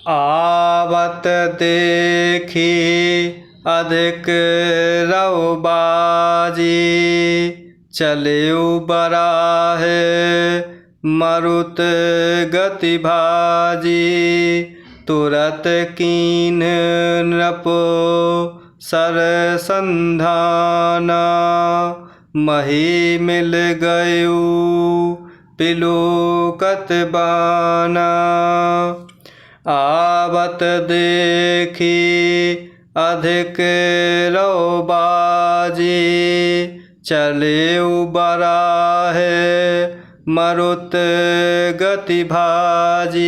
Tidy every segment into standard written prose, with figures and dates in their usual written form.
आवत देखी अधिक रव बाजी, चले बराहे मरुत गति भाजी। तुरत कीन नृप सर संधाना, मही मिल गयु पिलोकत बाना। आवत देखी अधिक रव बाजी, चले बराहे मरुत गति भाजी।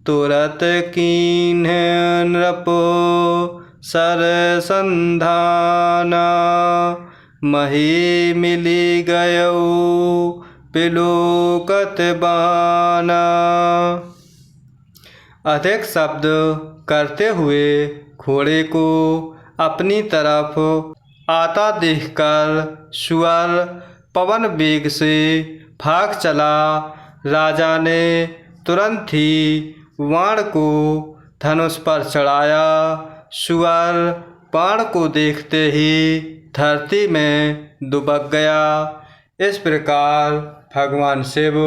तुरत कीन्ह नृप सर संधाना, मही मिली गयौ पिलोकत बाना। अधिक शब्द करते हुए घोड़े को अपनी तरफ आता देखकर सुअर पवन वेग से भाग चला। राजा ने तुरंत ही बाण को धनुष पर चढ़ाया। सुअर बाण को देखते ही धरती में दुबक गया। इस प्रकार भगवान शिव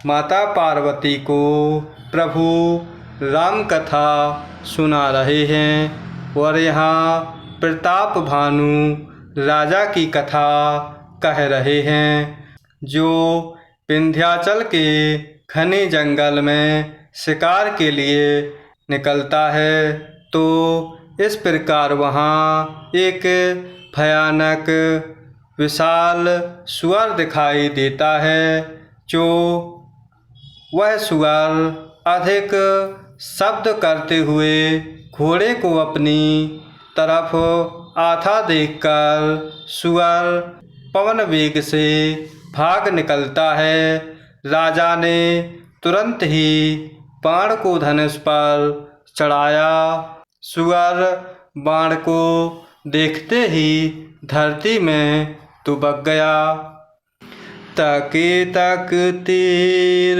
माता पार्वती को प्रभु राम कथा सुना रहे हैं और यहाँ प्रताप भानु राजा की कथा कह रहे हैं, जो विंध्याचल के घने जंगल में शिकार के लिए निकलता है। तो इस प्रकार वहाँ एक भयानक विशाल सुअर दिखाई देता है, जो वह सुअर अधिक शब्द करते हुए घोड़े को अपनी तरफ आता देखकर सुअर पवन वेग से भाग निकलता है। राजा ने तुरंत ही बाण को धनुष पर चढ़ाया। सुअर बाण को देखते ही धरती में दुबक गया। तके तक तीर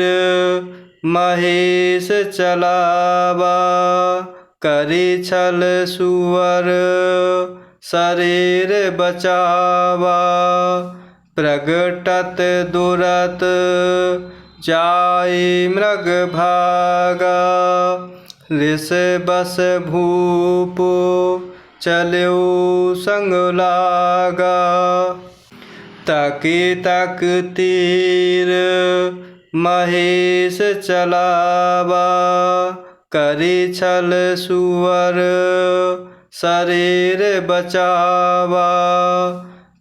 महेश चलावा, करी छल सुअर शरीर बचावा। प्रगटत दुरत जाय मृग भागा, ऋष बस भूप चल्यो संग लागा। तके तक तीर महेश चलावा, करी छल सुअर शरीर बचावा।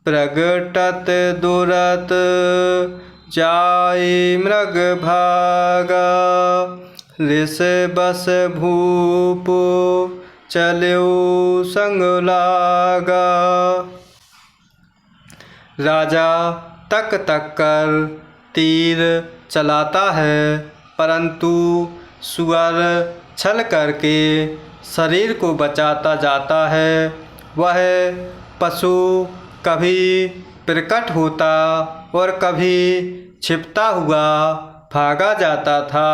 प्रगटत दुरत जाय मृग भागा, ऋष बस भूप चल्यो संग लागा। राजा तक तक कर तीर चलाता है, परंतु सुअर छल करके शरीर को बचाता जाता है। वह पशु कभी प्रकट होता और कभी छिपता हुआ भागा जाता था,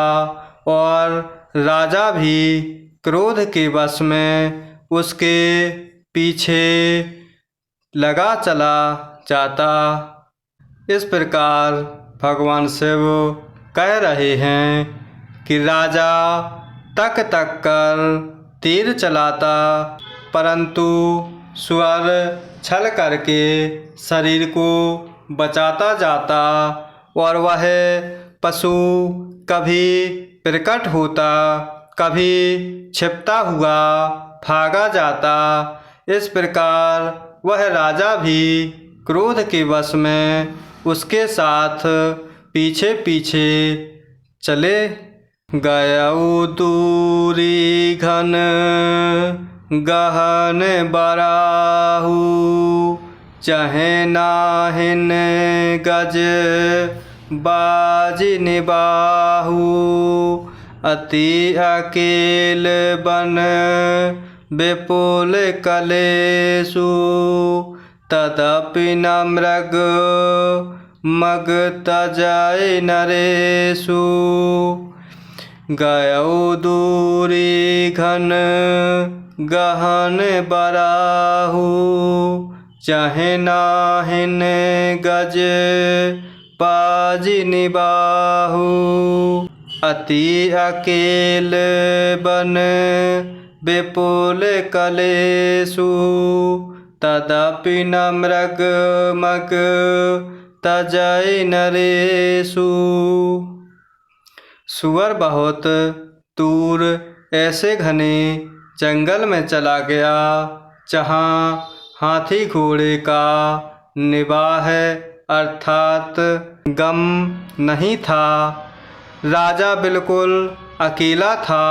और राजा भी क्रोध के वश में उसके पीछे लगा चला जाता। इस प्रकार भगवान शिव कह रहे हैं कि राजा तक तक कर तीर चलाता, परंतु सुअर छल करके शरीर को बचाता जाता, और वह पशु कभी प्रकट होता कभी छिपता हुआ भागा जाता। इस प्रकार वह राजा भी क्रोध के वश में उसके साथ पीछे पीछे चले गयौ। दूरी घन गहन बराहु, चहे नाहिन गज बाज निबाहु। अति अकेल बन विपुल कलेषु, तदपि न मृग मग तजय नरेषु। गयो दूरी घन गहन बराहु चहे नाहिन गज पाजी निबाहु अति अकेल बन विपुल कलेषु तदपि न मृग मग तजय नरेषु। सुअर बहुत दूर ऐसे घने जंगल में चला गया जहाँ हाथी घोड़े का निवाह अर्थात गम नहीं था। राजा बिल्कुल अकेला था।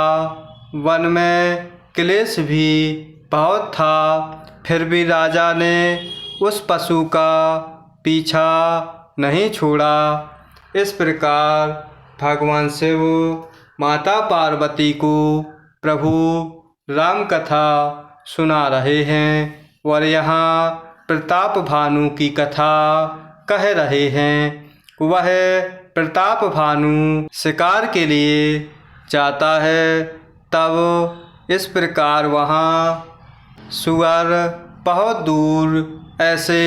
वन में क्लेश भी बहुत था, फिर भी राजा ने उस पशु का पीछा नहीं छोड़ा। इस प्रकार भगवान शिव माता पार्वती को प्रभु राम कथा सुना रहे हैं और यहाँ प्रताप भानु की कथा कह रहे हैं। वह प्रताप भानु शिकार के लिए जाता है, तब इस प्रकार वहाँ सुअर बहुत दूर ऐसे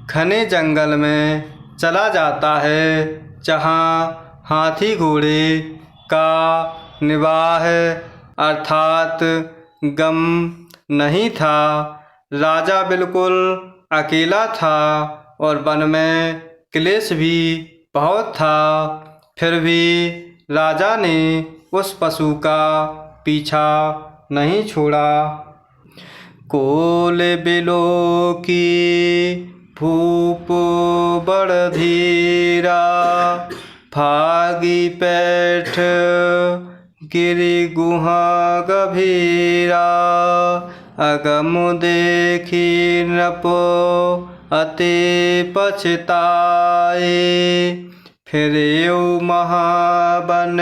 घने जंगल में चला जाता है जहाँ हाथी घोड़े का निवाह अर्थात गम नहीं था। राजा बिल्कुल अकेला था और वन में क्लेश भी बहुत था, फिर भी राजा ने उस पशु का पीछा नहीं छोड़ा। कोल बिलो की भूप बड़ धीरा भागी पैठ गिरि गुहा गभीरा अगम देखी नपो अति पछताए फिरेउ महाबन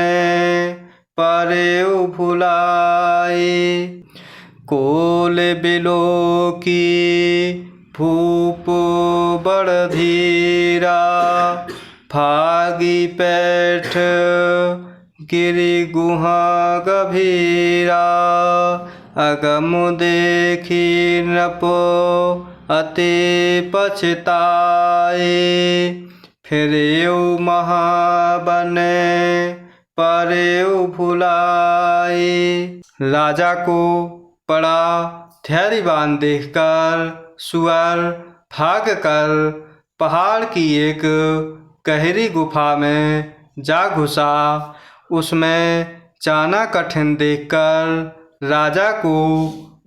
परेउ भुलाए। कोल बिलो की भूप बड़ धीरा भागी पैठ गिरि गुहा गभीरा अगम देखी नपो अति पछताए फिरेउ महाबन परेउ भुलाए। राजा को बड़ा धैर्यवान देखकर सुअर भागकर पहाड़ की एक गहरी गुफा में जा घुसा। उसमें जाना कठिन देखकर राजा को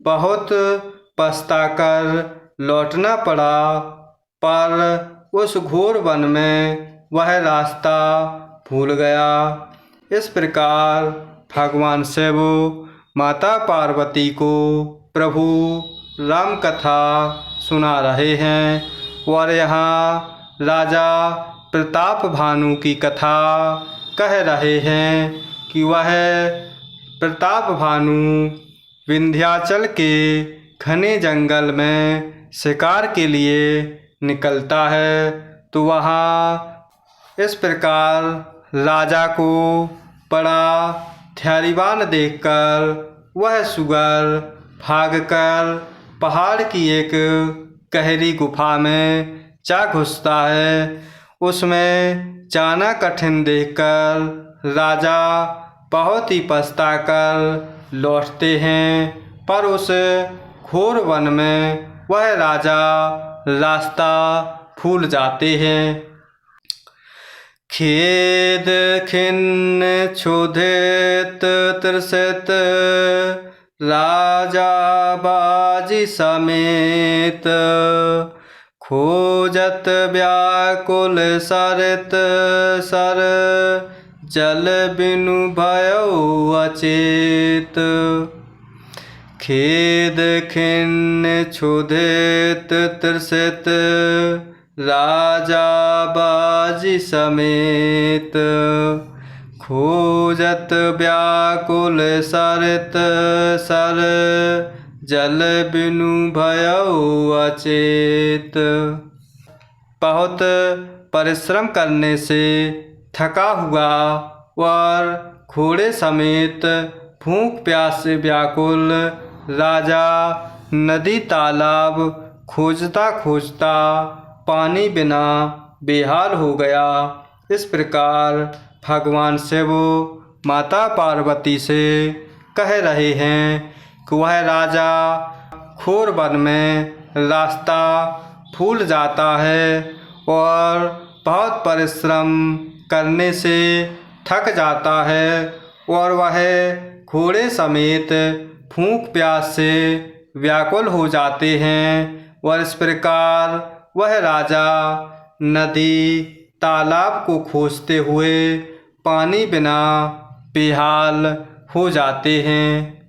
बहुत पछताकर लौटना पड़ा, पर उस घोर वन में वह रास्ता भूल गया। इस प्रकार भगवान शिव माता पार्वती को प्रभु राम कथा सुना रहे हैं और यहाँ राजा प्रताप भानु की कथा कह रहे हैं कि वह प्रताप भानु विंध्याचल के घने जंगल में शिकार के लिए निकलता है। तो वहाँ इस प्रकार राजा को बड़ा धैर्यवान देखकर वह सुअर भागकर पहाड़ की एक गहरी गुफा में जा घुसता है। उसमें जाना कठिन देखकर राजा बहुत ही पछताकर लौटते हैं, पर उस घोर वन में वह राजा रास्ता भूल जाते हैं। खेद खिन्न क्षुधित तृषित राजा बाजी समेत खोजत व्याकुल सरित सर जल बिनु भयउ अचेत। खेद खिन्न क्षुधित तृषित राजा बाजी समेत खोजत व्याकुल सरित सर जल बिनु भयउ अचेत। बहुत परिश्रम करने से थका हुआ और घोड़े समेत भूख प्यास से व्याकुल राजा नदी तालाब खोजता खोजता पानी बिना बेहाल हो गया। इस प्रकार भगवान शिव माता पार्वती से कह रहे हैं कि वह राजा घोर वन में रास्ता भूल जाता है और बहुत परिश्रम करने से थक जाता है और वह घोड़े समेत भूख प्यास से व्याकुल हो जाते हैं और इस प्रकार वह राजा नदी तालाब को खोजते हुए पानी बिना बेहाल हो जाते हैं।